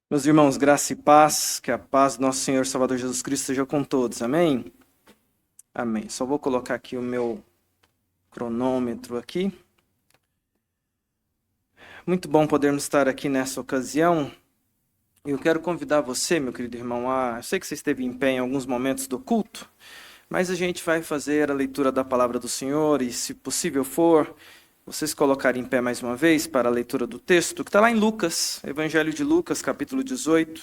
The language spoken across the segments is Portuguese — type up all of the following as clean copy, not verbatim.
Meus irmãos, graça e paz, que a paz do nosso Senhor Salvador Jesus Cristo seja com todos, amém? Amém. Só vou colocar aqui o meu cronômetro aqui. Muito bom podermos estar aqui nessa ocasião. Eu quero convidar você, meu querido irmão, eu sei que você esteve em pé em alguns momentos do culto, mas a gente vai fazer a leitura da palavra do Senhor e, se possível for, vocês colocarem em pé mais uma vez para a leitura do texto, que está lá em Lucas, Evangelho de Lucas, capítulo 18.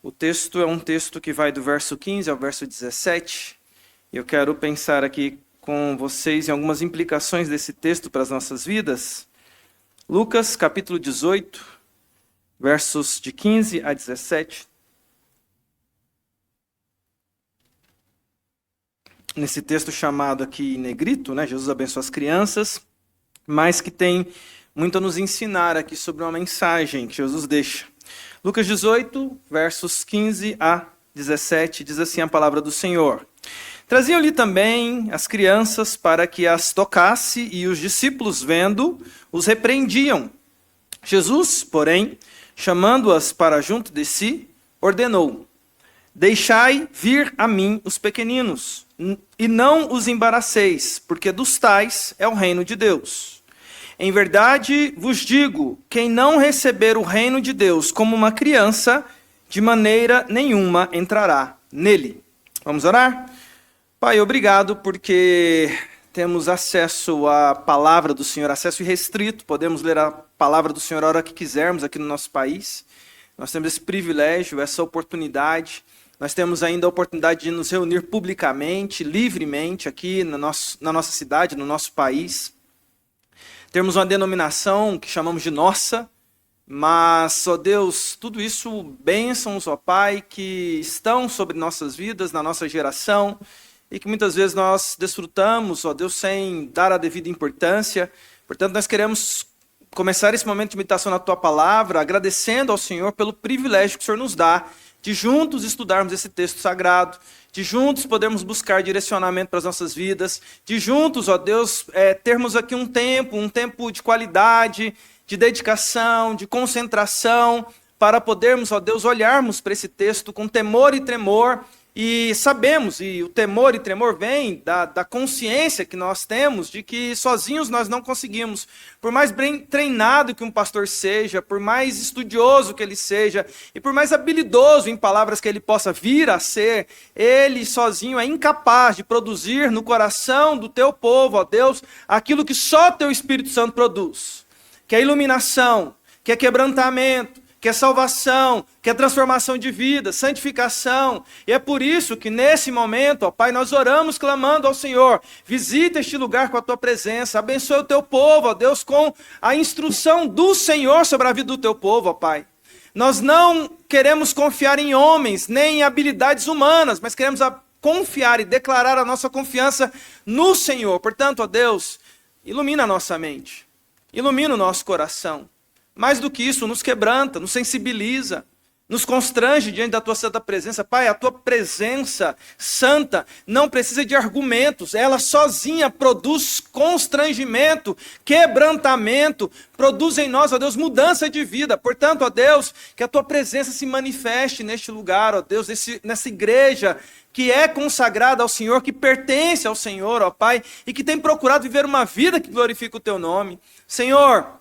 O texto é um texto que vai do verso 15 ao verso 17. Eu quero pensar aqui com vocês em algumas implicações desse texto para as nossas vidas. Lucas, capítulo 18, versos de 15 a 17. Nesse texto chamado aqui negrito, né, Jesus abençoa as crianças, mas que tem muito a nos ensinar aqui sobre uma mensagem que Jesus deixa. Lucas 18, versos 15 a 17, diz assim a palavra do Senhor. Traziam-lhe também as crianças para que as tocasse, e os discípulos, vendo, os repreendiam. Jesus, porém, chamando-as para junto de si, ordenou: Deixai vir a mim os pequeninos, e não os embaraceis, porque dos tais é o reino de Deus. Em verdade vos digo, quem não receber o reino de Deus como uma criança, de maneira nenhuma entrará nele. Vamos orar? Pai, obrigado porque temos acesso à palavra do Senhor, acesso irrestrito, podemos ler a palavra do Senhor a hora que quisermos aqui no nosso país. Nós temos esse privilégio, essa oportunidade. Nós temos ainda a oportunidade de nos reunir publicamente, livremente aqui na nossa cidade, no nosso país. Temos uma denominação que chamamos de nossa, mas, ó Deus, tudo isso, bênçãos, ó Pai, que estão sobre nossas vidas, na nossa geração, e que muitas vezes nós desfrutamos, ó Deus, sem dar a devida importância. Portanto, nós queremos começar esse momento de meditação na Tua Palavra, agradecendo ao Senhor pelo privilégio que o Senhor nos dá de juntos estudarmos esse texto sagrado, de juntos podermos buscar direcionamento para as nossas vidas, de juntos, ó Deus, termos aqui um tempo de qualidade, de dedicação, de concentração, para podermos, ó Deus, olharmos para esse texto com temor e tremor. E sabemos, e o temor e tremor vem da consciência que nós temos de que sozinhos nós não conseguimos. Por mais bem treinado que um pastor seja, por mais estudioso que ele seja, e por mais habilidoso em palavras que ele possa vir a ser, ele sozinho é incapaz de produzir no coração do teu povo, ó Deus, aquilo que só teu Espírito Santo produz. Que é iluminação, que é quebrantamento, que é salvação, que é transformação de vida, santificação. E é por isso que nesse momento, ó Pai, nós oramos clamando ao Senhor: visita este lugar com a Tua presença, abençoa o Teu povo, ó Deus, com a instrução do Senhor sobre a vida do Teu povo, ó Pai. Nós não queremos confiar em homens, nem em habilidades humanas, mas queremos confiar e declarar a nossa confiança no Senhor. Portanto, ó Deus, ilumina a nossa mente, ilumina o nosso coração. Mais do que isso, nos quebranta, nos sensibiliza, nos constrange diante da Tua santa presença. Pai, a Tua presença santa não precisa de argumentos, ela sozinha produz constrangimento, quebrantamento, produz em nós, ó Deus, mudança de vida. Portanto, ó Deus, que a Tua presença se manifeste neste lugar, ó Deus, nessa igreja que é consagrada ao Senhor, que pertence ao Senhor, ó Pai, e que tem procurado viver uma vida que glorifica o Teu nome. Senhor,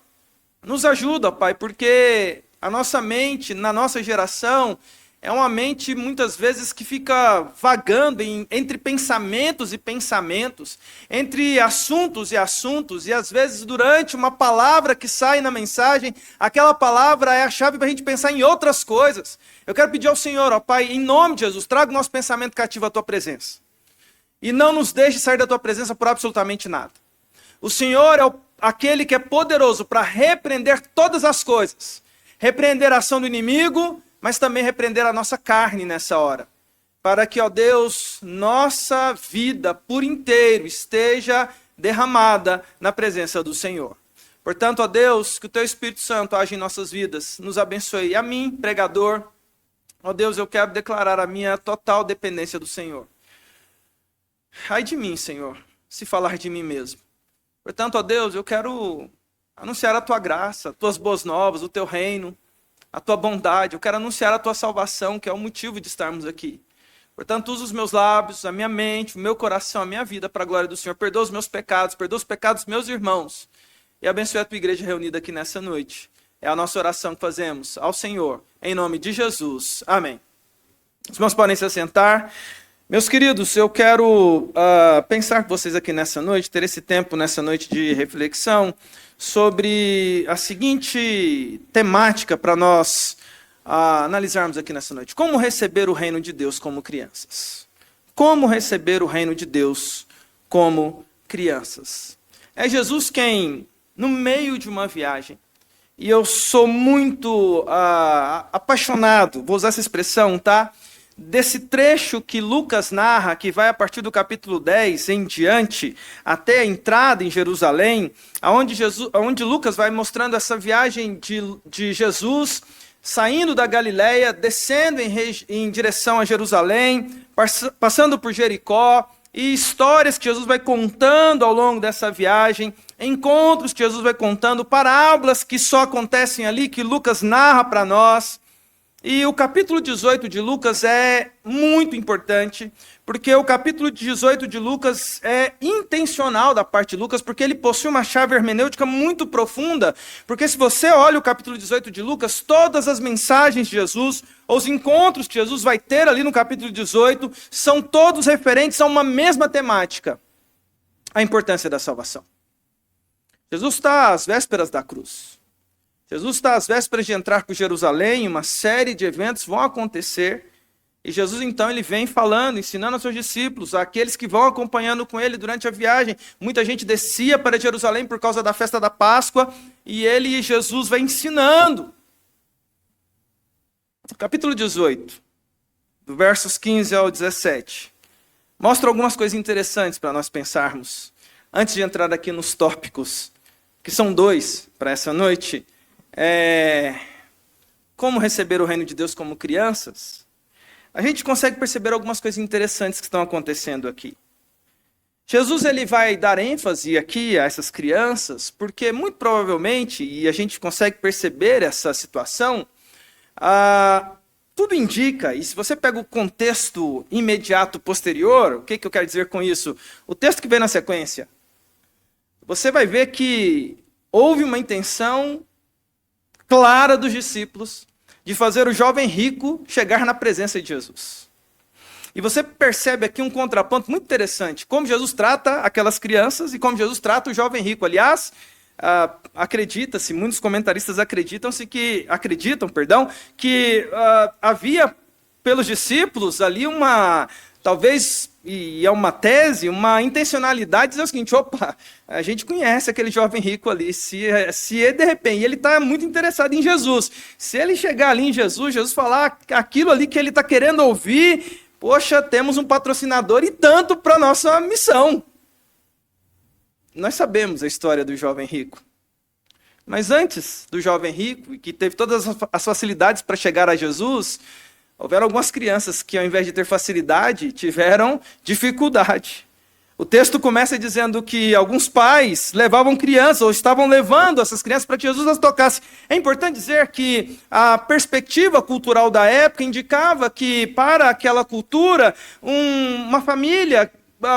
nos ajuda, Pai, porque a nossa mente, na nossa geração, é uma mente muitas vezes que fica vagando entre pensamentos e pensamentos, entre assuntos e assuntos, e às vezes durante uma palavra que sai na mensagem, aquela palavra é a chave para a gente pensar em outras coisas. Eu quero pedir ao Senhor, ó Pai, em nome de Jesus, traga o nosso pensamento cativo à Tua presença. E não nos deixe sair da Tua presença por absolutamente nada. O Senhor é aquele que é poderoso para repreender todas as coisas. Repreender a ação do inimigo, mas também repreender a nossa carne nessa hora. Para que, ó Deus, nossa vida por inteiro esteja derramada na presença do Senhor. Portanto, ó Deus, que o Teu Espírito Santo age em nossas vidas, nos abençoe. E a mim, pregador, ó Deus, eu quero declarar a minha total dependência do Senhor. Ai de mim, Senhor, se falar de mim mesmo. Portanto, ó Deus, eu quero anunciar a Tua graça, Tuas boas novas, o Teu reino, a tua bondade, eu quero anunciar a tua salvação, que é o motivo de estarmos aqui. Portanto, usa os meus lábios, a minha mente, o meu coração, a minha vida para a glória do Senhor. Perdoa os meus pecados, perdoa os pecados dos meus irmãos. E abençoe a tua igreja reunida aqui nessa noite. É a nossa oração que fazemos ao Senhor, em nome de Jesus. Amém. Os irmãos podem se assentar. Meus queridos, eu quero pensar com vocês aqui nessa noite, ter esse tempo nessa noite de reflexão sobre a seguinte temática para nós analisarmos aqui nessa noite. Como receber o reino de Deus como crianças? Como receber o reino de Deus como crianças? É Jesus quem, no meio de uma viagem, e eu sou muito apaixonado, vou usar essa expressão, tá? Desse trecho que Lucas narra, que vai a partir do capítulo 10 em diante, até a entrada em Jerusalém, onde Lucas vai mostrando essa viagem de Jesus saindo da Galileia, descendo em direção a Jerusalém, passando por Jericó, e histórias que Jesus vai contando ao longo dessa viagem, encontros que Jesus vai contando, parábolas que só acontecem ali, que Lucas narra para nós. E o capítulo 18 de Lucas é muito importante, porque o capítulo 18 de Lucas é intencional da parte de Lucas, porque ele possui uma chave hermenêutica muito profunda, porque se você olha o capítulo 18 de Lucas, todas as mensagens de Jesus, os encontros que Jesus vai ter ali no capítulo 18, são todos referentes a uma mesma temática, a importância da salvação. Jesus está às vésperas da cruz. Jesus está às vésperas de entrar por Jerusalém, uma série de eventos vão acontecer, e Jesus então ele vem falando, ensinando aos seus discípulos, aqueles que vão acompanhando com ele durante a viagem. Muita gente descia para Jerusalém por causa da festa da Páscoa, e Jesus vai ensinando. Capítulo 18, do versos 15 ao 17, mostra algumas coisas interessantes para nós pensarmos, antes de entrar aqui nos tópicos, que são 2 para essa noite. Como receber o reino de Deus como crianças, a gente consegue perceber algumas coisas interessantes que estão acontecendo aqui. Jesus ele vai dar ênfase aqui a essas crianças, porque muito provavelmente, e a gente consegue perceber essa situação, tudo indica, e se você pega o contexto imediato posterior, o que eu quero dizer com isso? O texto que vem na sequência, você vai ver que houve uma intenção clara dos discípulos de fazer o jovem rico chegar na presença de Jesus. E você percebe aqui um contraponto muito interessante, como Jesus trata aquelas crianças e como Jesus trata o jovem rico. Aliás, acredita-se, muitos comentaristas acreditam que havia pelos discípulos ali talvez, e é uma tese, uma intencionalidade de dizer o seguinte: opa, a gente conhece aquele jovem rico ali, se de repente, ele está muito interessado em Jesus, se ele chegar ali em Jesus falar aquilo ali que ele está querendo ouvir, poxa, temos um patrocinador e tanto para a nossa missão. Nós sabemos a história do jovem rico, mas antes do jovem rico, que teve todas as facilidades para chegar a Jesus, houveram algumas crianças que, ao invés de ter facilidade, tiveram dificuldade. O texto começa dizendo que alguns pais levavam crianças, ou estavam levando essas crianças para que Jesus as tocasse. É importante dizer que a perspectiva cultural da época indicava que, para aquela cultura, uma família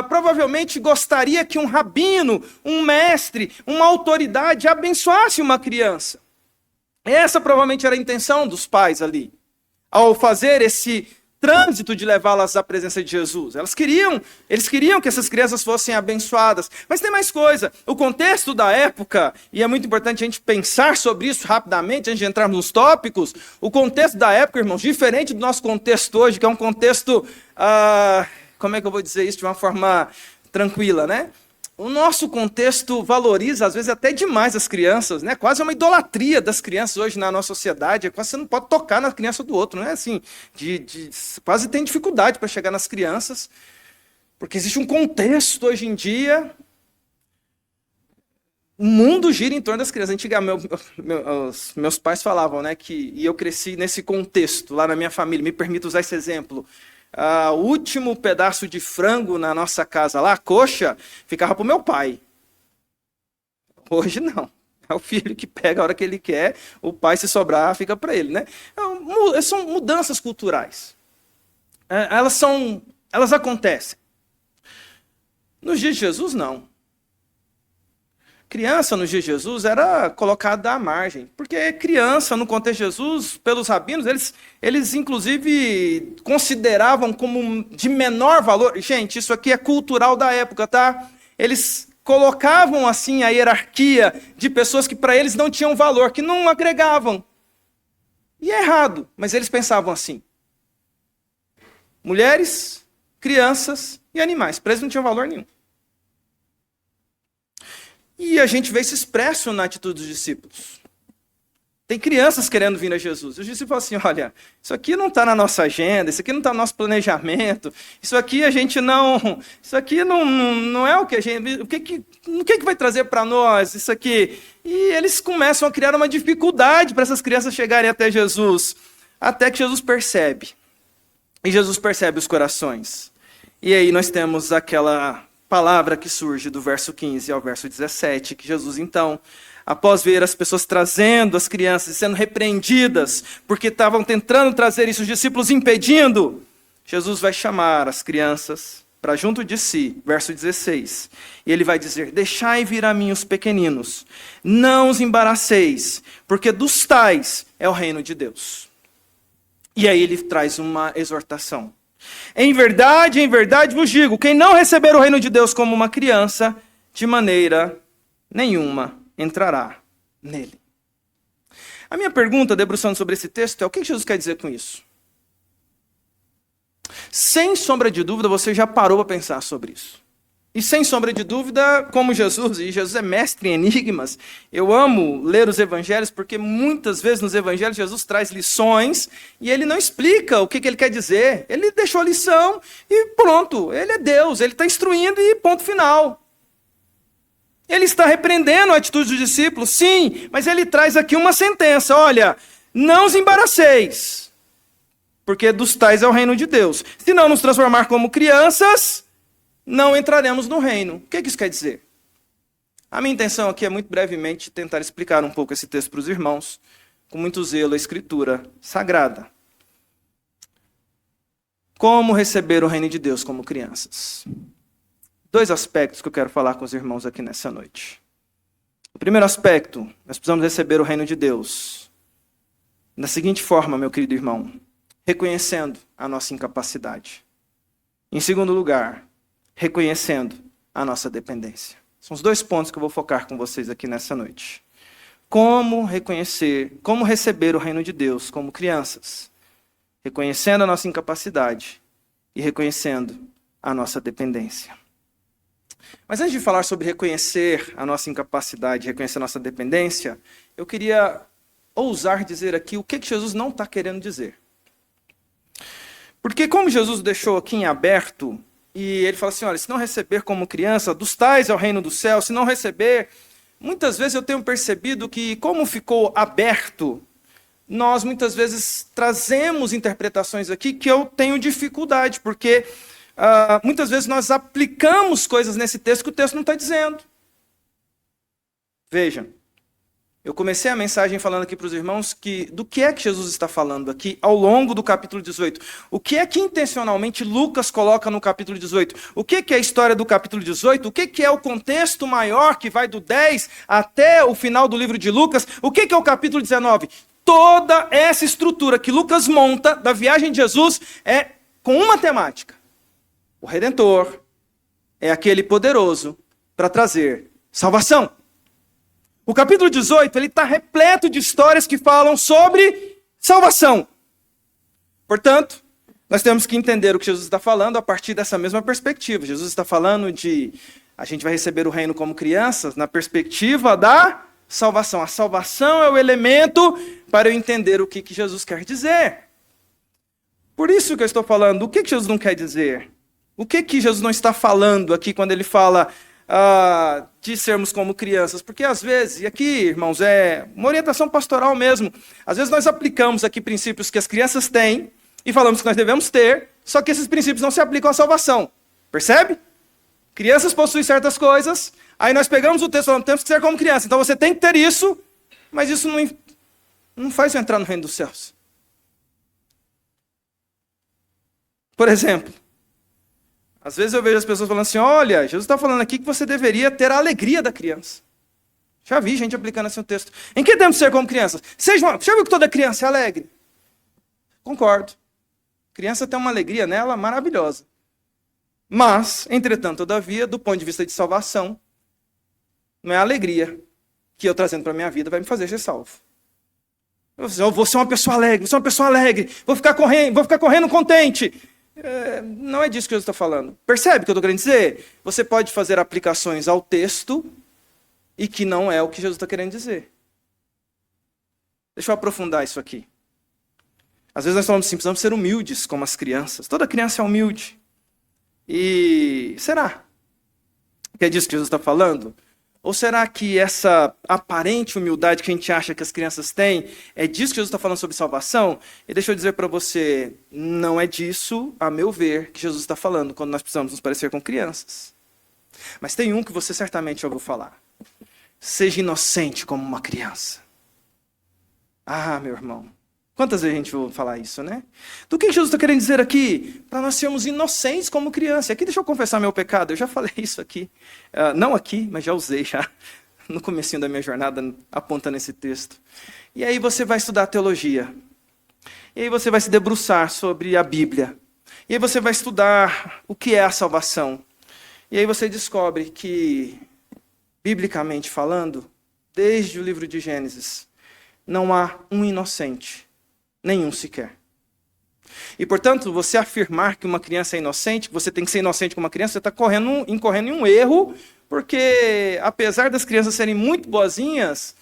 provavelmente gostaria que um rabino, um mestre, uma autoridade abençoasse uma criança. Essa provavelmente era a intenção dos pais ali, ao fazer esse trânsito de levá-las à presença de Jesus. Eles queriam que essas crianças fossem abençoadas. Mas tem mais coisa. O contexto da época, e é muito importante a gente pensar sobre isso rapidamente, antes de entrarmos nos tópicos, o contexto da época, irmãos, diferente do nosso contexto hoje, que é um contexto, como é que eu vou dizer isso de uma forma tranquila, né? O nosso contexto valoriza, às vezes, até demais as crianças, né? Quase uma idolatria das crianças hoje na nossa sociedade. Quase você não pode tocar na criança do outro, não é assim? Quase tem dificuldade para chegar nas crianças, porque existe um contexto hoje em dia. O mundo gira em torno das crianças. Antigamente, meus pais falavam, né, e eu cresci nesse contexto, lá na minha família. Me permito usar esse exemplo. O último pedaço de frango na nossa casa lá, a coxa, ficava para o meu pai. Hoje não. É o filho que pega a hora que ele quer, o pai, se sobrar, fica para ele, né? São mudanças culturais. Elas acontecem. Nos dias de Jesus, não. Criança, nos dias de Jesus, era colocada à margem. Porque criança, no contexto de Jesus, pelos rabinos, eles inclusive consideravam como de menor valor. Gente, isso aqui é cultural da época, tá? Eles colocavam assim a hierarquia de pessoas que para eles não tinham valor, que não agregavam. E é errado, mas eles pensavam assim. Mulheres, crianças e animais. Para eles não tinham valor nenhum. E a gente vê isso expresso na atitude dos discípulos. Tem crianças querendo vir a Jesus. Os discípulos falam assim, olha, isso aqui não está na nossa agenda, isso aqui não está no nosso planejamento, isso aqui a gente não... Isso aqui não é o que a gente... O que vai trazer para nós isso aqui? E eles começam a criar uma dificuldade para essas crianças chegarem até Jesus. Até que Jesus percebe. E Jesus percebe os corações. E aí nós temos aquela palavra que surge do verso 15 ao verso 17, que Jesus, então, após ver as pessoas trazendo as crianças e sendo repreendidas, porque estavam tentando trazer isso, os discípulos impedindo, Jesus vai chamar as crianças para junto de si, verso 16, e ele vai dizer, deixai vir a mim os pequeninos, não os embaraceis, porque dos tais é o reino de Deus. E aí ele traz uma exortação. Em verdade vos digo, quem não receber o reino de Deus como uma criança, de maneira nenhuma entrará nele. A minha pergunta, debruçando sobre esse texto, é o que Jesus quer dizer com isso? Sem sombra de dúvida, você já parou para pensar sobre isso. E sem sombra de dúvida, como Jesus, e Jesus é mestre em enigmas, eu amo ler os evangelhos, porque muitas vezes nos evangelhos Jesus traz lições e ele não explica o que ele quer dizer. Ele deixou a lição e pronto, ele é Deus, ele está instruindo e ponto final. Ele está repreendendo a atitude dos discípulos, sim, mas ele traz aqui uma sentença, olha, não os embaraceis, porque dos tais é o reino de Deus. Se não nos transformar como crianças, não entraremos no reino. O que isso quer dizer? A minha intenção aqui é muito brevemente tentar explicar um pouco esse texto para os irmãos, com muito zelo a Escritura Sagrada. Como receber o reino de Deus como crianças? 2 aspectos que eu quero falar com os irmãos aqui nessa noite. O primeiro aspecto, nós precisamos receber o reino de Deus da seguinte forma, meu querido irmão, reconhecendo a nossa incapacidade. Em segundo lugar, reconhecendo a nossa dependência. São os 2 pontos que eu vou focar com vocês aqui nessa noite. Como receber o reino de Deus como crianças, reconhecendo a nossa incapacidade e reconhecendo a nossa dependência. Mas antes de falar sobre reconhecer a nossa incapacidade, reconhecer a nossa dependência, eu queria ousar dizer aqui o que Jesus não está querendo dizer. Porque como Jesus deixou aqui em aberto, e ele fala assim, olha, se não receber como criança, dos tais é o reino do céu, se não receber, muitas vezes eu tenho percebido que como ficou aberto, nós muitas vezes trazemos interpretações aqui que eu tenho dificuldade, porque muitas vezes nós aplicamos coisas nesse texto que o texto não está dizendo. Vejam, eu comecei a mensagem falando aqui para os irmãos do que é que Jesus está falando aqui ao longo do capítulo 18. O que é que intencionalmente Lucas coloca no capítulo 18? O que é a história do capítulo 18? O que é o contexto maior que vai do 10 até o final do livro de Lucas? O que é o capítulo 19? Toda essa estrutura que Lucas monta da viagem de Jesus é com uma temática. O Redentor é aquele poderoso para trazer salvação. O capítulo 18 ele está repleto de histórias que falam sobre salvação. Portanto, nós temos que entender o que Jesus está falando a partir dessa mesma perspectiva. Jesus está falando de a gente vai receber o reino como crianças na perspectiva da salvação. A salvação é o elemento para eu entender o que Jesus quer dizer. Por isso que eu estou falando, o que Jesus não quer dizer? O que Jesus não está falando aqui quando ele fala de sermos como crianças? Porque às vezes, e aqui, irmãos, é uma orientação pastoral mesmo, às vezes nós aplicamos aqui princípios que as crianças têm e falamos que nós devemos ter, só que esses princípios não se aplicam à salvação. Percebe? Crianças possuem certas coisas, aí nós pegamos o texto e falamos, temos que ser como criança. Então você tem que ter isso, mas isso não faz você entrar no reino dos céus. Por exemplo, às vezes eu vejo as pessoas falando assim, olha, Jesus está falando aqui que você deveria ter a alegria da criança. Já vi gente aplicando assim o texto. Em que temos que ser como crianças? Já viu que toda criança é alegre? Concordo. Criança tem uma alegria nela maravilhosa. Mas, entretanto, todavia, do ponto de vista de salvação, não é a alegria que eu trazendo para a minha vida vai me fazer ser salvo. Eu vou ser uma pessoa alegre, vou ficar correndo contente. Não é disso que Jesus está falando. Percebe o que eu estou querendo dizer? Você pode fazer aplicações ao texto e que não é o que Jesus está querendo dizer. Deixa eu aprofundar isso aqui. Às vezes nós falamos assim, precisamos ser humildes como as crianças. Toda criança é humilde. E será que é disso que Jesus está falando? Ou será que essa aparente humildade que a gente acha que as crianças têm é disso que Jesus está falando sobre salvação? E deixa eu dizer para você, não é disso, a meu ver, que Jesus está falando quando nós precisamos nos parecer com crianças. Mas tem um que você certamente já ouviu falar. Seja inocente como uma criança. Ah, meu irmão. Quantas vezes a gente ouve falar isso, né? Do que Jesus está querendo dizer aqui? Para nós sermos inocentes como criança. Aqui deixa eu confessar meu pecado. Eu já falei isso aqui. Não aqui, mas já usei já. No comecinho da minha jornada, apontando esse texto. E aí você vai estudar teologia. E aí você vai se debruçar sobre a Bíblia. E aí você vai estudar o que é a salvação. E aí você descobre que, biblicamente falando, desde o livro de Gênesis, não há um inocente. Nenhum sequer. E, portanto, você afirmar que uma criança é inocente, que você tem que ser inocente como uma criança, você está incorrendo em um erro, porque, apesar das crianças serem muito boazinhas,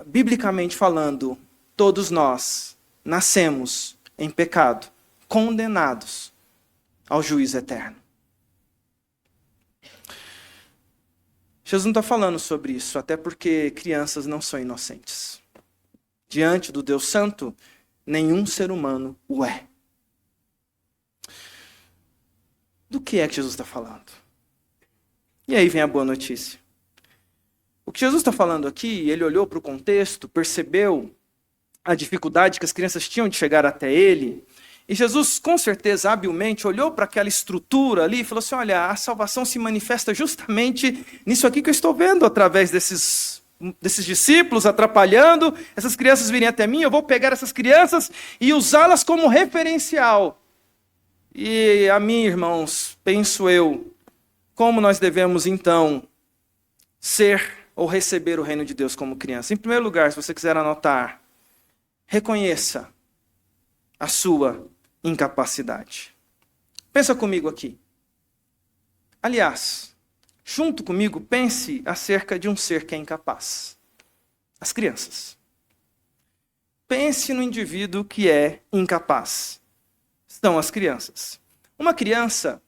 biblicamente falando, todos nós nascemos em pecado, condenados ao juízo eterno. Jesus não está falando sobre isso, até porque crianças não são inocentes. Diante do Deus Santo, nenhum ser humano o é. Do que é que Jesus está falando? E aí vem a boa notícia. O que Jesus está falando aqui, ele olhou para o contexto, percebeu a dificuldade que as crianças tinham de chegar até ele, e Jesus, com certeza, habilmente, olhou para aquela estrutura ali e falou assim, olha, a salvação se manifesta justamente nisso aqui que eu estou vendo, através desses discípulos atrapalhando, essas crianças virem até mim, eu vou pegar essas crianças e usá-las como referencial. E a mim, irmãos, penso eu, como nós devemos então ser ou receber o reino de Deus como criança? Em primeiro lugar, se você quiser anotar, reconheça a sua incapacidade. Pensa comigo aqui. Aliás, junto comigo, pense acerca de um ser que é incapaz. As crianças. Pense no indivíduo que é incapaz. São as crianças. Uma criança,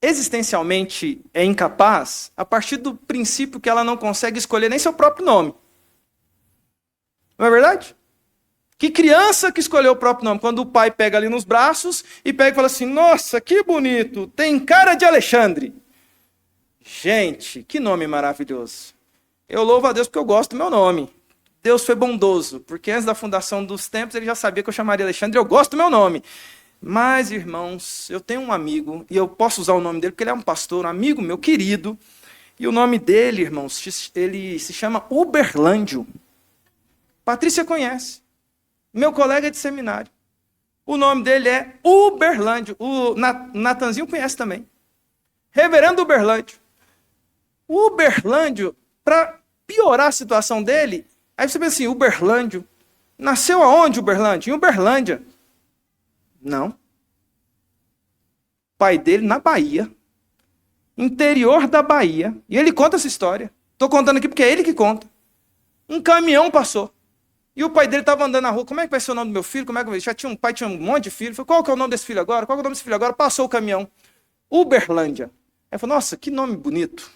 existencialmente, é incapaz a partir do princípio que ela não consegue escolher nem seu próprio nome. Não é verdade? Que criança que escolheu o próprio nome? Quando o pai pega ali nos braços e pega e fala assim, nossa, que bonito, tem cara de Alexandre. Gente, que nome maravilhoso. Eu louvo a Deus porque eu gosto do meu nome. Deus foi bondoso, porque antes da fundação dos tempos ele já sabia que eu chamaria Alexandre, eu gosto do meu nome. Mas, irmãos, eu tenho um amigo, e eu posso usar o nome dele porque ele é um pastor, um amigo meu querido, e o nome dele, irmãos, ele se chama Uberlândio. Patrícia conhece. Meu colega de seminário. O nome dele é Uberlândio. O Natanzinho conhece também. Reverendo Uberlândio. Uberlândio, para piorar a situação dele, aí você pensa assim, Uberlândio. Nasceu aonde Uberlândio? Em Uberlândia. Não. Pai dele na Bahia. Interior da Bahia. E ele conta essa história. Estou contando aqui porque é ele que conta. Um caminhão passou. E o pai dele estava andando na rua. Como é que vai ser o nome do meu filho? Como é que vai? Já tinha um pai, tinha um monte de filho. Falei, qual que é o nome desse filho agora? Qual que é o nome desse filho agora? Passou o caminhão. Uberlândia. Aí falou, nossa, que nome bonito.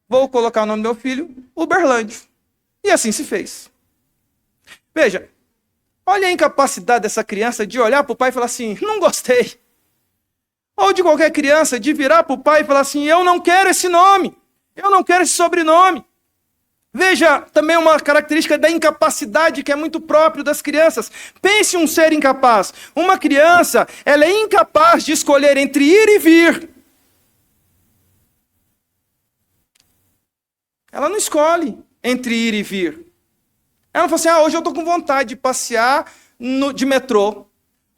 Vou colocar o nome do meu filho, Uberlândio. E assim se fez. Veja, olha a incapacidade dessa criança de olhar para o pai e falar assim, não gostei. Ou de qualquer criança, de virar para o pai e falar assim, eu não quero esse nome, eu não quero esse sobrenome. Veja também uma característica da incapacidade que é muito próprio das crianças. Pense um ser incapaz. Uma criança, ela é incapaz de escolher entre ir e vir. Ela não escolhe entre ir e vir. Ela não fala assim, hoje eu estou com vontade de passear de metrô.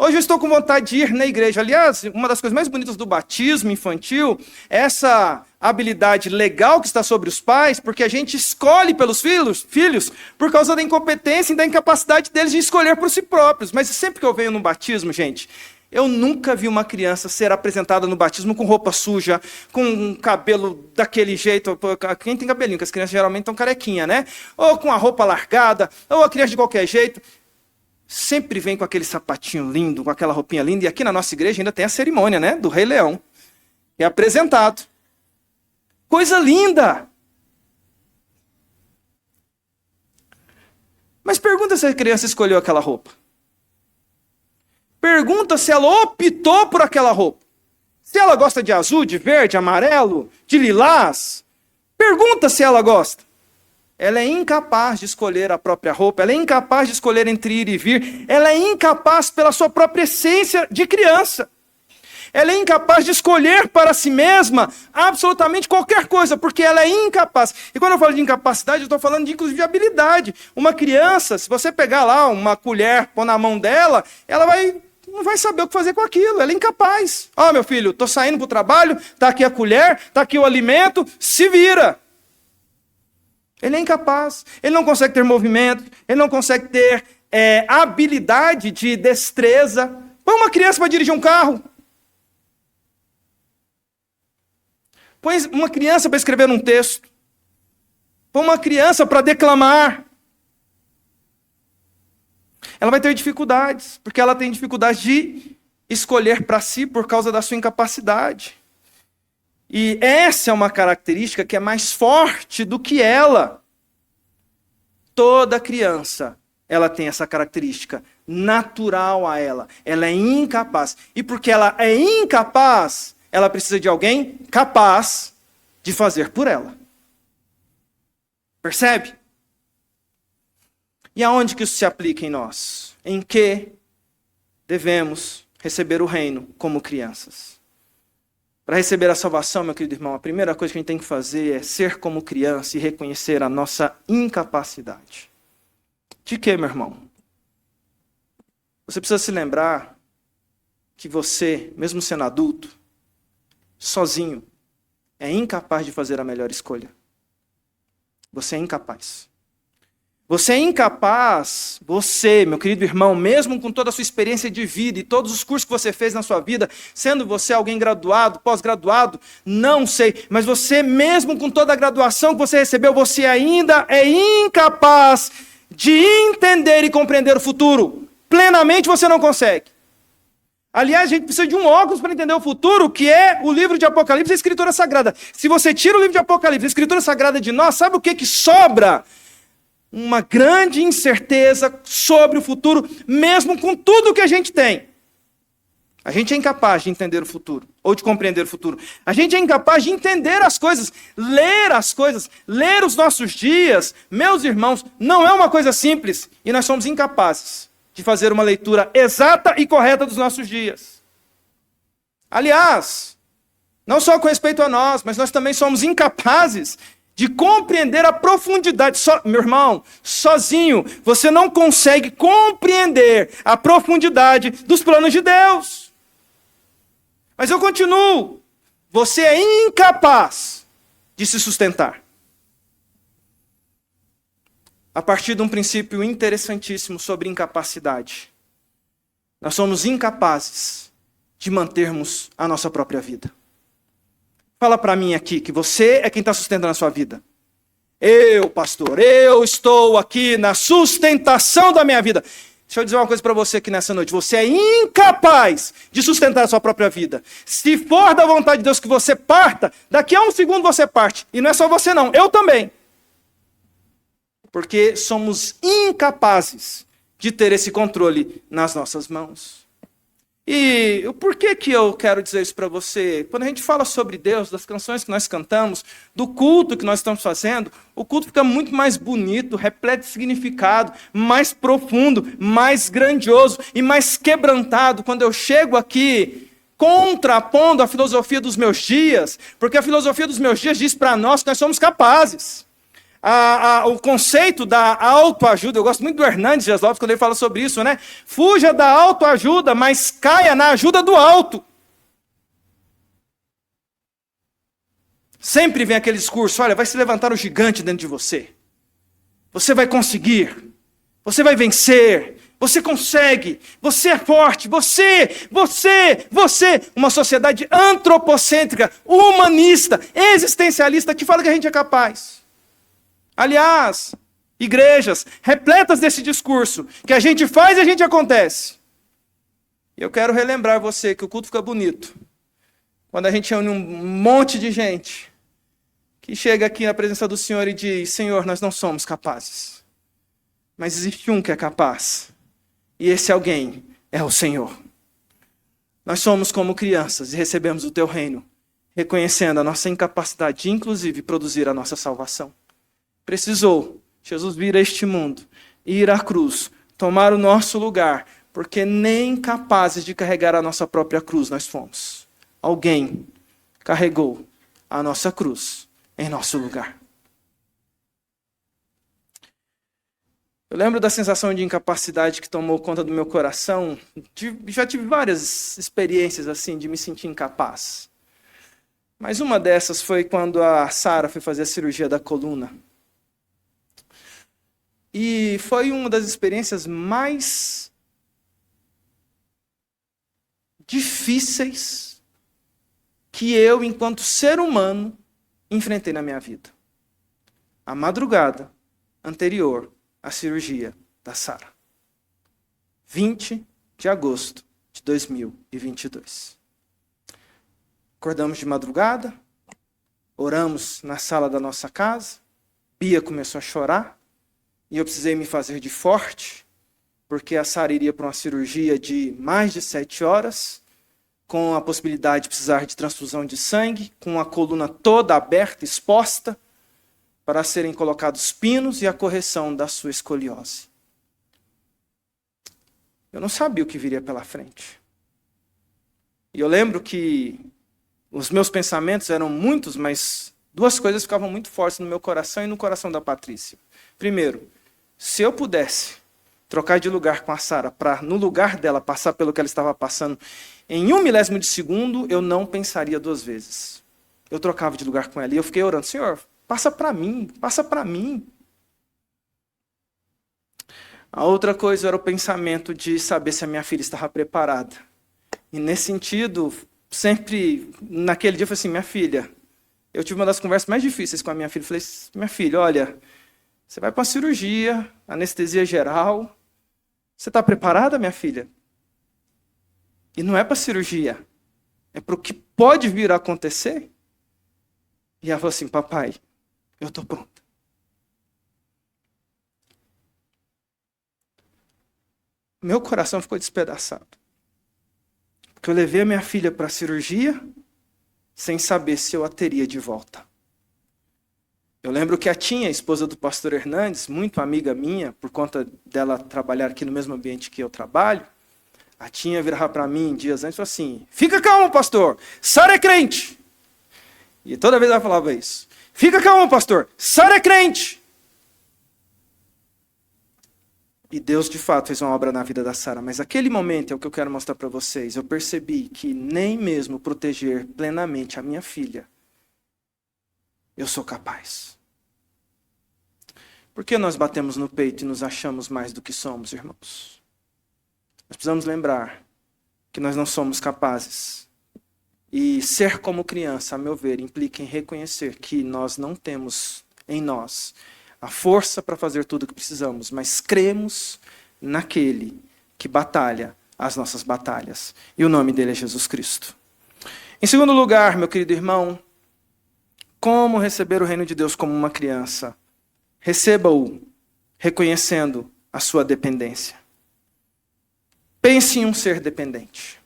Hoje eu estou com vontade de ir na igreja. Aliás, uma das coisas mais bonitas do batismo infantil é essa habilidade legal que está sobre os pais, porque a gente escolhe pelos filhos por causa da incompetência e da incapacidade deles de escolher por si próprios. Mas sempre que eu venho no batismo, gente, eu nunca vi uma criança ser apresentada no batismo com roupa suja, com um cabelo daquele jeito. Quem tem cabelinho, que as crianças geralmente estão carequinha, né? Ou com a roupa largada, ou a criança de qualquer jeito. Sempre vem com aquele sapatinho lindo, com aquela roupinha linda. E aqui na nossa igreja ainda tem a cerimônia, né? Do Rei Leão. É apresentado. Coisa linda! Mas pergunta se a criança escolheu aquela roupa. Pergunta se ela optou por aquela roupa. Se ela gosta de azul, de verde, amarelo, de lilás. Pergunta se ela gosta. Ela é incapaz de escolher a própria roupa, ela é incapaz de escolher entre ir e vir, ela é incapaz pela sua própria essência de criança. Ela é incapaz de escolher para si mesma absolutamente qualquer coisa, porque ela é incapaz. E quando eu falo de incapacidade, eu estou falando de, inclusive, de habilidade. Uma criança, se você pegar lá uma colher, pôr na mão dela, ela não vai saber o que fazer com aquilo, ela é incapaz. Meu filho, estou saindo para o trabalho, está aqui a colher, está aqui o alimento, se vira. Ele é incapaz, ele não consegue ter movimento, ele não consegue ter habilidade de destreza. Põe uma criança para dirigir um carro. Põe uma criança para escrever um texto. Põe uma criança para declamar. Ela vai ter dificuldades, porque ela tem dificuldade de escolher para si por causa da sua incapacidade. E essa é uma característica que é mais forte do que ela. Toda criança, ela tem essa característica natural a ela. Ela é incapaz. E porque ela é incapaz, ela precisa de alguém capaz de fazer por ela. Percebe? E aonde que isso se aplica em nós? Em que devemos receber o reino como crianças? Para receber a salvação, meu querido irmão, a primeira coisa que a gente tem que fazer é ser como criança e reconhecer a nossa incapacidade. De quê, meu irmão? Você precisa se lembrar que você, mesmo sendo adulto, sozinho, é incapaz de fazer a melhor escolha. Você é incapaz. Você é incapaz, você, meu querido irmão, mesmo com toda a sua experiência de vida e todos os cursos que você fez na sua vida, sendo você alguém graduado, pós-graduado, não sei, mas você mesmo com toda a graduação que você recebeu, você ainda é incapaz de entender e compreender o futuro. Plenamente você não consegue. Aliás, a gente precisa de um óculos para entender o futuro, que é o livro de Apocalipse e a Escritura Sagrada. Se você tira o livro de Apocalipse e a Escritura Sagrada de nós, sabe o que sobra? Uma grande incerteza sobre o futuro, mesmo com tudo que a gente tem. A gente é incapaz de entender o futuro, ou de compreender o futuro. A gente é incapaz de entender as coisas, ler os nossos dias. Meus irmãos, não é uma coisa simples, e nós somos incapazes de fazer uma leitura exata e correta dos nossos dias. Aliás, não só com respeito a nós, mas nós também somos incapazes de compreender a profundidade. Meu irmão, sozinho, você não consegue compreender a profundidade dos planos de Deus. Mas eu continuo. Você é incapaz de se sustentar. A partir de um princípio interessantíssimo sobre incapacidade. Nós somos incapazes de mantermos a nossa própria vida. Fala para mim aqui que você é quem está sustentando a sua vida. Eu, pastor, eu estou aqui na sustentação da minha vida. Deixa eu dizer uma coisa para você aqui nessa noite. Você é incapaz de sustentar a sua própria vida. Se for da vontade de Deus que você parta, daqui a um segundo você parte. E não é só você não, eu também. Porque somos incapazes de ter esse controle nas nossas mãos. E o porquê que eu quero dizer isso para você? Quando a gente fala sobre Deus, das canções que nós cantamos, do culto que nós estamos fazendo, o culto fica muito mais bonito, repleto de significado, mais profundo, mais grandioso e mais quebrantado quando eu chego aqui contrapondo a filosofia dos meus dias, porque a filosofia dos meus dias diz para nós que nós somos capazes. O conceito da autoajuda, eu gosto muito do Hernandes Dias Lopes quando ele fala sobre isso, né? Fuja da autoajuda, mas caia na ajuda do alto. Sempre vem aquele discurso, olha, vai se levantar um gigante dentro de você. Você vai conseguir. Você vai vencer. Você consegue. Você é forte. Você. Uma sociedade antropocêntrica, humanista, existencialista que fala que a gente é capaz. Aliás, igrejas repletas desse discurso, que a gente faz e a gente acontece. Eu quero relembrar você que o culto fica bonito quando a gente reúne um monte de gente que chega aqui na presença do Senhor e diz, Senhor, nós não somos capazes, mas existe um que é capaz, e esse alguém é o Senhor. Nós somos como crianças e recebemos o teu reino, reconhecendo a nossa incapacidade de, inclusive, produzir a nossa salvação. Precisou Jesus vir a este mundo, ir à cruz, tomar o nosso lugar, porque nem capazes de carregar a nossa própria cruz nós fomos. Alguém carregou a nossa cruz em nosso lugar. Eu lembro da sensação de incapacidade que tomou conta do meu coração. Já tive várias experiências assim de me sentir incapaz. Mas uma dessas foi quando a Sara foi fazer a cirurgia da coluna. E foi uma das experiências mais difíceis que eu, enquanto ser humano, enfrentei na minha vida. A madrugada anterior à cirurgia da Sara. 20 de agosto de 2022. Acordamos de madrugada, oramos na sala da nossa casa, Bia começou a chorar, e eu precisei me fazer de forte, porque a Sara iria para uma cirurgia de mais de 7 horas, com a possibilidade de precisar de transfusão de sangue, com a coluna toda aberta, exposta, para serem colocados pinos e a correção da sua escoliose. Eu não sabia o que viria pela frente. E eu lembro que os meus pensamentos eram muitos, mas duas coisas ficavam muito fortes no meu coração e no coração da Patrícia. Primeiro, se eu pudesse trocar de lugar com a Sara para, no lugar dela, passar pelo que ela estava passando em 1 milésimo de segundo, eu não pensaria 2 vezes. Eu trocava de lugar com ela e eu fiquei orando, Senhor, passa para mim, passa para mim. A outra coisa era o pensamento de saber se a minha filha estava preparada. E nesse sentido, sempre, naquele dia, eu falei assim, minha filha, eu tive uma das conversas mais difíceis com a minha filha. Eu falei, minha filha, olha, você vai para uma cirurgia, anestesia geral. Você está preparada, minha filha? E não é para cirurgia, é para o que pode vir a acontecer. E ela falou assim, papai, eu estou pronta. Meu coração ficou despedaçado. Porque eu levei a minha filha para a cirurgia sem saber se eu a teria de volta. Eu lembro que a Tinha, a esposa do pastor Hernandes, muito amiga minha, por conta dela trabalhar aqui no mesmo ambiente que eu trabalho, a Tinha virava para mim dias antes e falou assim, fica calmo, pastor, Sara é crente. E toda vez ela falava isso. Fica calmo, pastor, Sara é crente. E Deus, de fato, fez uma obra na vida da Sara. Mas aquele momento é o que eu quero mostrar para vocês. Eu percebi que nem mesmo proteger plenamente a minha filha, eu sou capaz. Por que nós batemos no peito e nos achamos mais do que somos, irmãos? Nós precisamos lembrar que nós não somos capazes. E ser como criança, a meu ver, implica em reconhecer que nós não temos em nós a força para fazer tudo o que precisamos, mas cremos naquele que batalha as nossas batalhas. E o nome dele é Jesus Cristo. Em segundo lugar, meu querido irmão, como receber o reino de Deus como uma criança? Receba-o reconhecendo a sua dependência. Pense em um ser dependente.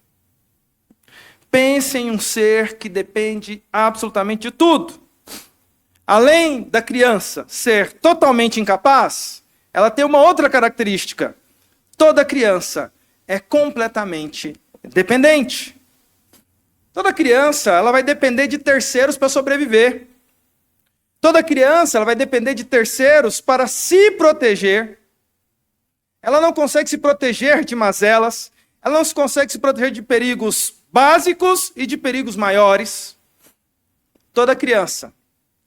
Pense em um ser que depende absolutamente de tudo. Além da criança ser totalmente incapaz, ela tem uma outra característica. Toda criança é completamente dependente. Toda criança ela vai depender de terceiros para sobreviver. Toda criança ela vai depender de terceiros para se proteger. Ela não consegue se proteger de mazelas. Ela não consegue se proteger de perigos básicos e de perigos maiores. Toda criança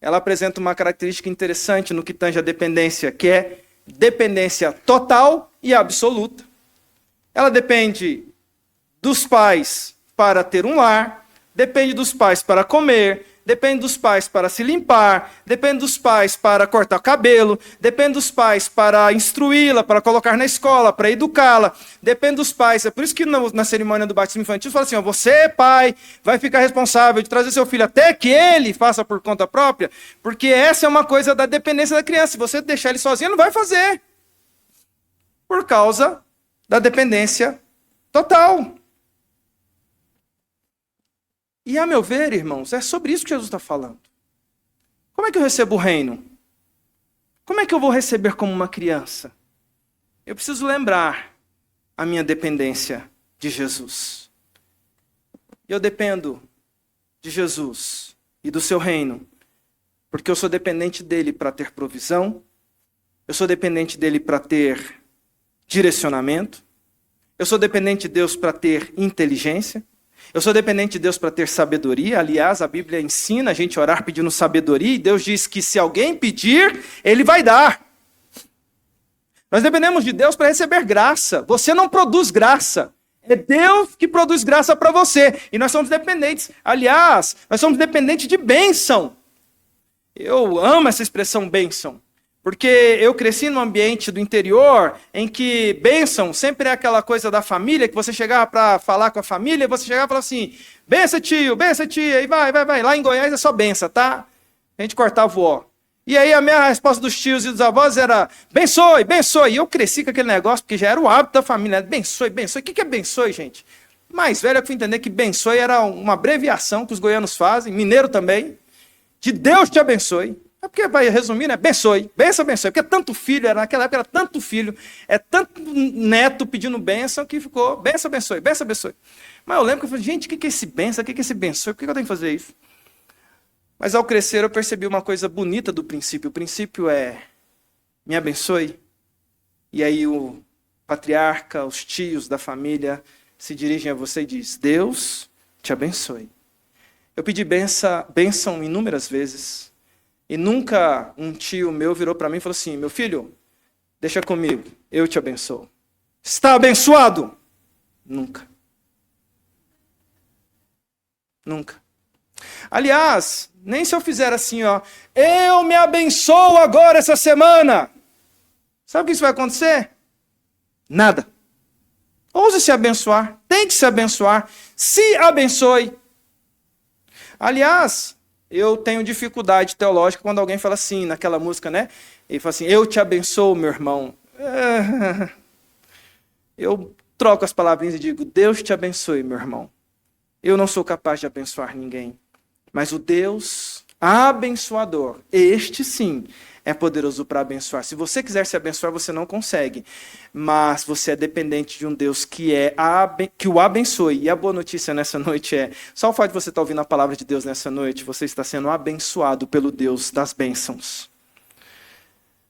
ela apresenta uma característica interessante no que tange a dependência, que é dependência total e absoluta. Ela depende dos pais para ter um lar, depende dos pais para comer, depende dos pais para se limpar, depende dos pais para cortar o cabelo, depende dos pais para instruí-la, para colocar na escola, para educá-la, depende dos pais. É por isso que na cerimônia do batismo infantil fala assim, ó, você, pai, vai ficar responsável de trazer seu filho até que ele faça por conta própria, porque essa é uma coisa da dependência da criança. Se você deixar ele sozinho, ele não vai fazer. Por causa da dependência total. E, a meu ver, irmãos, é sobre isso que Jesus está falando. Como é que eu recebo o reino? Como é que eu vou receber como uma criança? Eu preciso lembrar a minha dependência de Jesus. Eu dependo de Jesus e do seu reino, porque eu sou dependente dele para ter provisão, eu sou dependente dele para ter direcionamento, eu sou dependente de Deus para ter inteligência, eu sou dependente de Deus para ter sabedoria. Aliás, a Bíblia ensina a gente a orar pedindo sabedoria, e Deus diz que se alguém pedir, Ele vai dar. Nós dependemos de Deus para receber graça. Você não produz graça. É Deus que produz graça para você. E nós somos dependentes. Aliás, nós somos dependentes de bênção. Eu amo essa expressão bênção. Porque eu cresci num ambiente do interior em que bênção sempre é aquela coisa da família, que você chegava para falar com a família, e você chegava e falava assim, benção tio, benção tia, e vai. Lá em Goiás é só benção, tá? A gente cortava o ó. E aí a minha resposta dos tios e dos avós era, bençoe. E eu cresci com aquele negócio, porque já era o hábito da família, bençoe. O que é bençoe, gente? Mais velho eu fui entender que bençoe era uma abreviação que os goianos fazem, mineiro também, de Deus te abençoe. É porque, vai resumir, né? Abençoe. Porque tanto filho, naquela época era tanto filho, tanto neto pedindo bênção que ficou benção, abençoe. Mas eu lembro que eu falei, gente, o que é esse benção? O que é esse abençoe? Por que eu tenho que fazer isso? Mas ao crescer eu percebi uma coisa bonita do princípio. O princípio é, me abençoe. E aí o patriarca, os tios da família se dirigem a você e diz, Deus te abençoe. Eu pedi bênção inúmeras vezes. E nunca um tio meu virou para mim e falou assim, meu filho, deixa comigo, eu te abençoo. Está abençoado? Nunca. Aliás, nem se eu fizer assim, ó, eu me abençoo agora essa semana. Sabe o que isso vai acontecer? Nada. Ouse se abençoar, tente se abençoar, se abençoe. Aliás, eu tenho dificuldade teológica quando alguém fala assim, naquela música, né? Ele fala assim, eu te abençoo, meu irmão. Eu troco as palavrinhas e digo, Deus te abençoe, meu irmão. Eu não sou capaz de abençoar ninguém. Mas o Deus abençoador, este sim, é poderoso para abençoar. Se você quiser se abençoar, você não consegue. Mas você é dependente de um Deus que o abençoe. E a boa notícia nessa noite é, só o fato de você estar ouvindo a palavra de Deus nessa noite, você está sendo abençoado pelo Deus das bênçãos.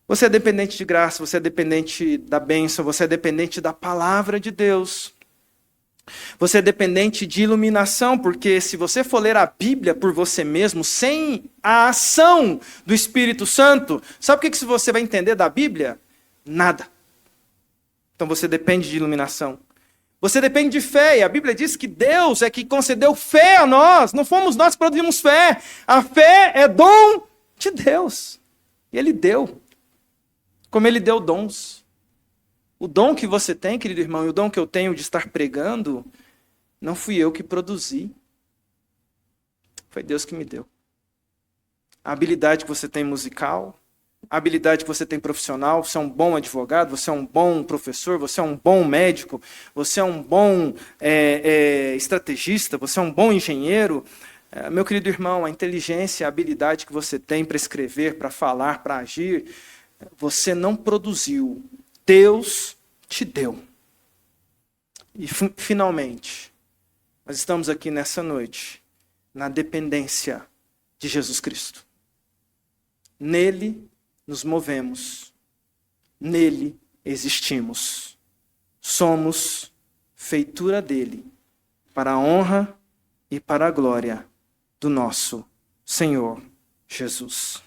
Você é dependente de graça, você é dependente da bênção, você é dependente da palavra de Deus. Você é dependente de iluminação, porque se você for ler a Bíblia por você mesmo, sem a ação do Espírito Santo, sabe o que você vai entender da Bíblia? Nada. Então você depende de iluminação. Você depende de fé, e a Bíblia diz que Deus é que concedeu fé a nós, não fomos nós que produzimos fé. A fé é dom de Deus. E Ele deu, como Ele deu dons. O dom que você tem, querido irmão, e o dom que eu tenho de estar pregando, não fui eu que produzi. Foi Deus que me deu. A habilidade que você tem musical, a habilidade que você tem profissional, você é um bom advogado, você é um bom professor, você é um bom médico, você é um bom estrategista, você é um bom engenheiro. Meu querido irmão, a inteligência, a habilidade que você tem para escrever, para falar, para agir, você não produziu, Deus te deu. E finalmente, nós estamos aqui nessa noite, na dependência de Jesus Cristo. Nele nos movemos, nele existimos. Somos feitura dele, para a honra e para a glória do nosso Senhor Jesus.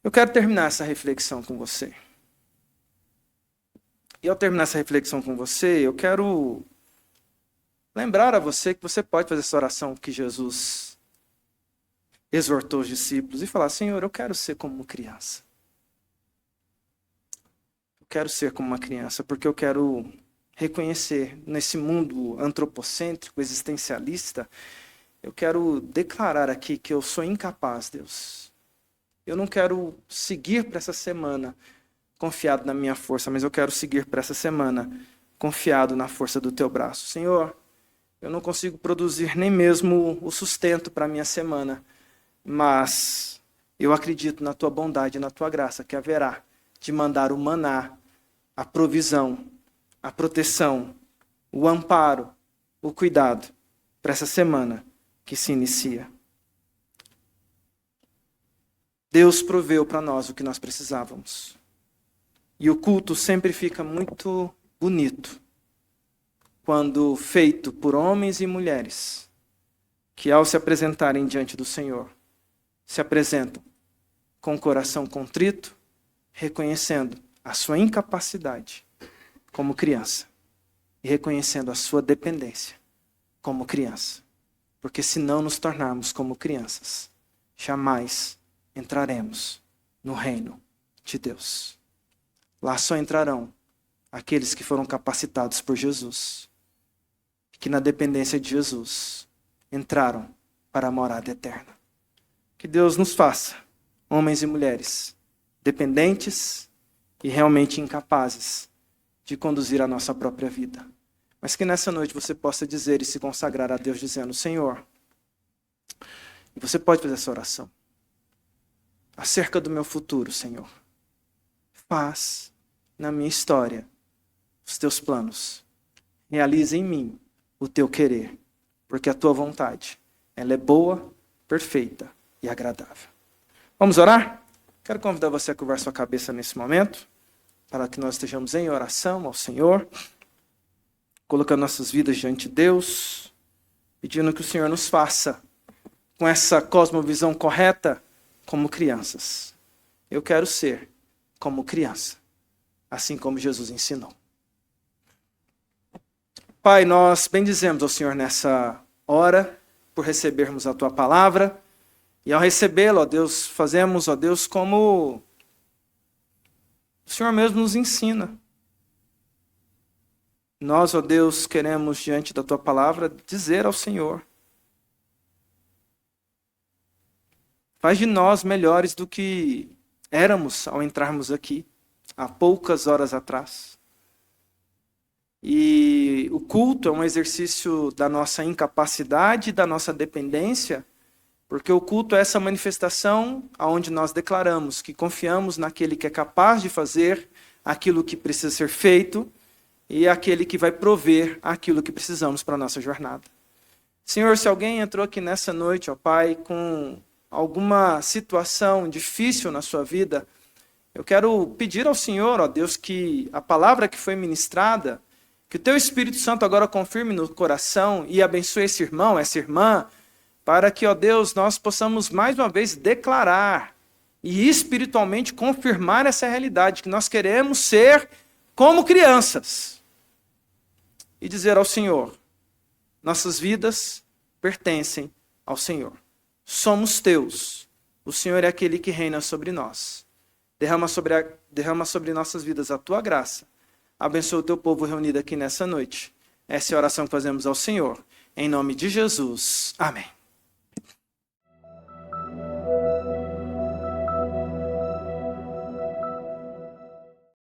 Eu quero terminar essa reflexão com você. E ao terminar essa reflexão com você, eu quero lembrar a você que você pode fazer essa oração que Jesus exortou os discípulos e falar: Senhor, eu quero ser como uma criança. Eu quero ser como uma criança porque eu quero reconhecer nesse mundo antropocêntrico, existencialista, eu quero declarar aqui que eu sou incapaz, Deus. Eu não quero seguir para essa semana confiado na minha força, mas eu quero seguir para essa semana confiado na força do teu braço. Senhor, eu não consigo produzir nem mesmo o sustento para a minha semana, mas eu acredito na tua bondade e na tua graça que haverá de mandar o maná, a provisão, a proteção, o amparo, o cuidado para essa semana que se inicia. Deus proveu para nós o que nós precisávamos. E o culto sempre fica muito bonito quando feito por homens e mulheres que, ao se apresentarem diante do Senhor, se apresentam com o coração contrito, reconhecendo a sua incapacidade como criança e reconhecendo a sua dependência como criança. Porque se não nos tornarmos como crianças, jamais entraremos no reino de Deus. Lá só entrarão aqueles que foram capacitados por Jesus, que na dependência de Jesus entraram para a morada eterna. Que Deus nos faça, homens e mulheres, dependentes e realmente incapazes de conduzir a nossa própria vida. Mas que nessa noite você possa dizer e se consagrar a Deus dizendo: Senhor, e você pode fazer essa oração, acerca do meu futuro, Senhor, faz na minha história os teus planos, realiza em mim o teu querer, porque a tua vontade, ela é boa, perfeita e agradável. Vamos orar? Quero convidar você a curvar sua cabeça nesse momento, para que nós estejamos em oração ao Senhor, colocando nossas vidas diante de Deus, pedindo que o Senhor nos faça, com essa cosmovisão correta, como crianças. Eu quero ser como criança, assim como Jesus ensinou. Pai, nós bendizemos ao Senhor nessa hora, por recebermos a Tua palavra, e ao recebê-la, ó Deus, fazemos, ó Deus, como o Senhor mesmo nos ensina. Nós, ó Deus, queremos, diante da Tua palavra, dizer ao Senhor: faz de nós melhores do que éramos ao entrarmos aqui, há poucas horas atrás. E o culto é um exercício da nossa incapacidade, da nossa dependência, porque o culto é essa manifestação onde nós declaramos que confiamos naquele que é capaz de fazer aquilo que precisa ser feito e aquele que vai prover aquilo que precisamos para a nossa jornada. Senhor, se alguém entrou aqui nessa noite, ó Pai, com alguma situação difícil na sua vida, eu quero pedir ao Senhor, ó Deus, que a palavra que foi ministrada, que o Teu Espírito Santo agora confirme no coração e abençoe esse irmão, essa irmã, para que, ó Deus, nós possamos mais uma vez declarar e espiritualmente confirmar essa realidade, que nós queremos ser como crianças. E dizer ao Senhor: nossas vidas pertencem ao Senhor. Somos Teus. O Senhor é aquele que reina sobre nós. Derrama sobre nossas vidas a Tua graça. Abençoa o Teu povo reunido aqui nessa noite. Essa é a oração que fazemos ao Senhor. Em nome de Jesus. Amém.